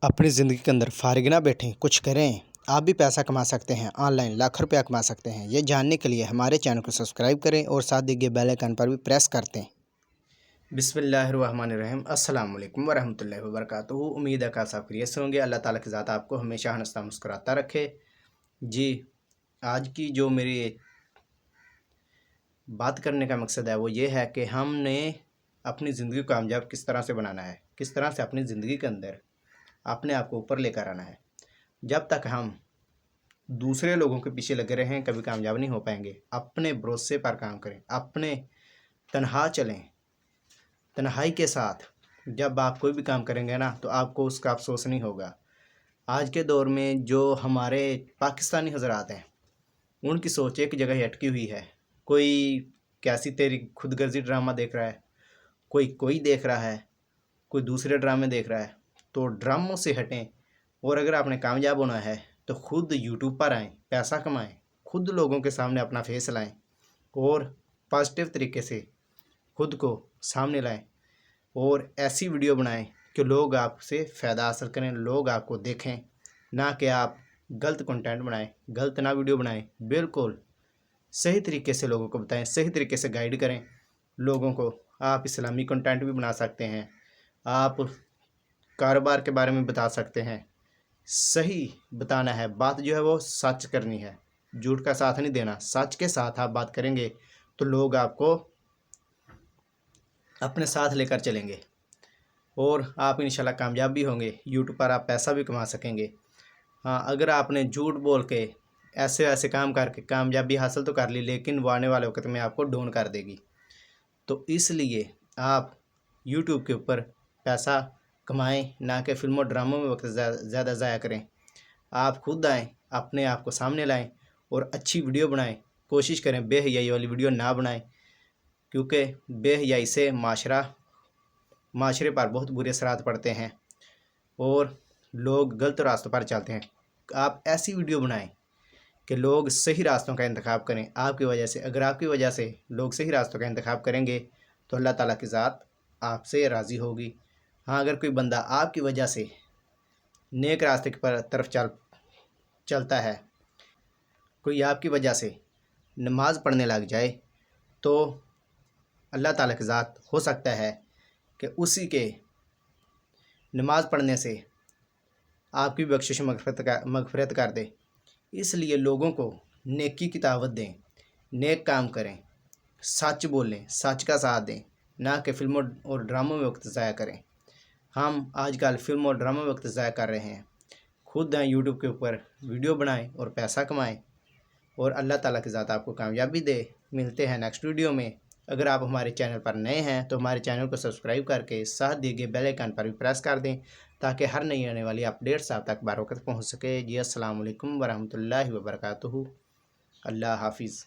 अपनी ज़िंदगी के अंदर फारिग ना बैठें, कुछ करें। आप भी पैसा कमा सकते हैं, ऑनलाइन लाख रुपया कमा सकते हैं। ये जानने के लिए हमारे चैनल को सब्सक्राइब करें और साथ दिए गए बेल आइकन पर भी प्रेस कर दें। बिस्मिल्लाहिर्रहमानिर्रहीम, अस्सलाम वालेकुम वरहमतुल्लाहि वबरकातुहू। उम्मीद है कि आप सब खैरियत से होंगे। अल्लाह ताला की ज़ात आपको हमेशा हंसता मुस्कुराता रखे। जी, आज की जो मेरी बात करने का मकसद है वो ये है कि हमने अपनी ज़िंदगी को कामयाब किस तरह से बनाना है, किस तरह से अपनी ज़िंदगी के अंदर अपने आप को ऊपर लेकर आना है। जब तक हम दूसरे लोगों के पीछे लगे रहें कभी कामयाब नहीं हो पाएंगे। अपने भरोसे पर काम करें, अपने तन्हा चलें, तन्हाई के साथ जब आप कोई भी काम करेंगे ना तो आपको उसका अफसोस नहीं होगा। आज के दौर में जो हमारे पाकिस्तानी हजरात हैं उनकी सोच एक जगह ही अटकी हुई है। कोई कैसी तेरी खुदगर्जी ड्रामा देख रहा है, कोई देख रहा है, कोई दूसरे ड्रामे देख रहा है। तो ड्रामों से हटें और अगर आपने कामयाब होना है तो खुद यूट्यूब पर आएँ, पैसा कमाएं, खुद लोगों के सामने अपना फेस लाएं और पॉजिटिव तरीके से खुद को सामने लाएं और ऐसी वीडियो बनाएं कि लोग आपसे फ़ायदा हासिल करें, लोग आपको देखें। ना कि आप गलत कंटेंट बनाएं, गलत ना वीडियो बनाएं। बिल्कुल सही तरीके से लोगों को बताएं, सही तरीके से गाइड करें लोगों को। आप इस्लामी कंटेंट भी बना सकते हैं, आप कारोबार के बारे में बता सकते हैं। सही बताना है, बात जो है वो सच करनी है, झूठ का साथ नहीं देना। सच के साथ आप बात करेंगे तो लोग आपको अपने साथ लेकर चलेंगे और आप इंशाल्लाह कामयाब भी होंगे। यूट्यूब पर आप पैसा भी कमा सकेंगे। हाँ, अगर आपने झूठ बोल के ऐसे ऐसे काम करके कामयाबी हासिल तो कर ली लेकिन वो आने वाले वक्त में आपको डाउन कर देगी। तो इसलिए आप यूट्यूब के ऊपर पैसा कमाएं, ना कि फिल्मों ड्रामों में वक्त ज़्यादा ज़ाया करें। आप खुद आएँ, अपने आप को सामने लाएं और अच्छी वीडियो बनाएं। कोशिश करें बेहयाई वाली वीडियो ना बनाएं, क्योंकि बेहयाई से माशरे पर बहुत बुरे असरात पड़ते हैं और लोग गलत रास्तों पर चलते हैं। आप ऐसी वीडियो बनाएं कि लोग सही रास्तों का इंतखाब करें आपकी वजह से। अगर आपकी वजह से लोग सही रास्तों का इंतखाब करेंगे तो अल्लाह ताला की ज़ात आपसे राज़ी होगी। हाँ, अगर कोई बंदा आपकी वजह से नेक रास्ते की तरफ चलता है, कोई आपकी वजह से नमाज पढ़ने लग जाए तो अल्लाह ताला की ज़ात हो सकता है कि उसी के नमाज पढ़ने से आपकी बख्शिश मगफरत कर दे। इसलिए लोगों को नेकी की दावत दें, नेक काम करें, सच बोलें, सच का साथ दें, ना कि फिल्मों और ड्रामों में वक्त ज़ाया करें। हम आजकल फिल्म और ड्रामों में वक्त ज़ाया कर रहे हैं। खुद हैं यूट्यूब के ऊपर वीडियो बनाएं और पैसा कमाएं और अल्लाह ताला की ज़ात आपको कामयाबी दे। मिलते हैं नेक्स्ट वीडियो में। अगर आप हमारे चैनल पर नए हैं तो हमारे चैनल को सब्सक्राइब करके साथ दिए गए बेल आइकन पर भी प्रेस कर दें ताकि हर नई आने वाली अपडेट्स आप तक बार वक्त पहुँच सके। जी, अस्सलाम वालेकुम वरहमतुल्लाहि वबरकातुहू। अल्लाह हाफिज़।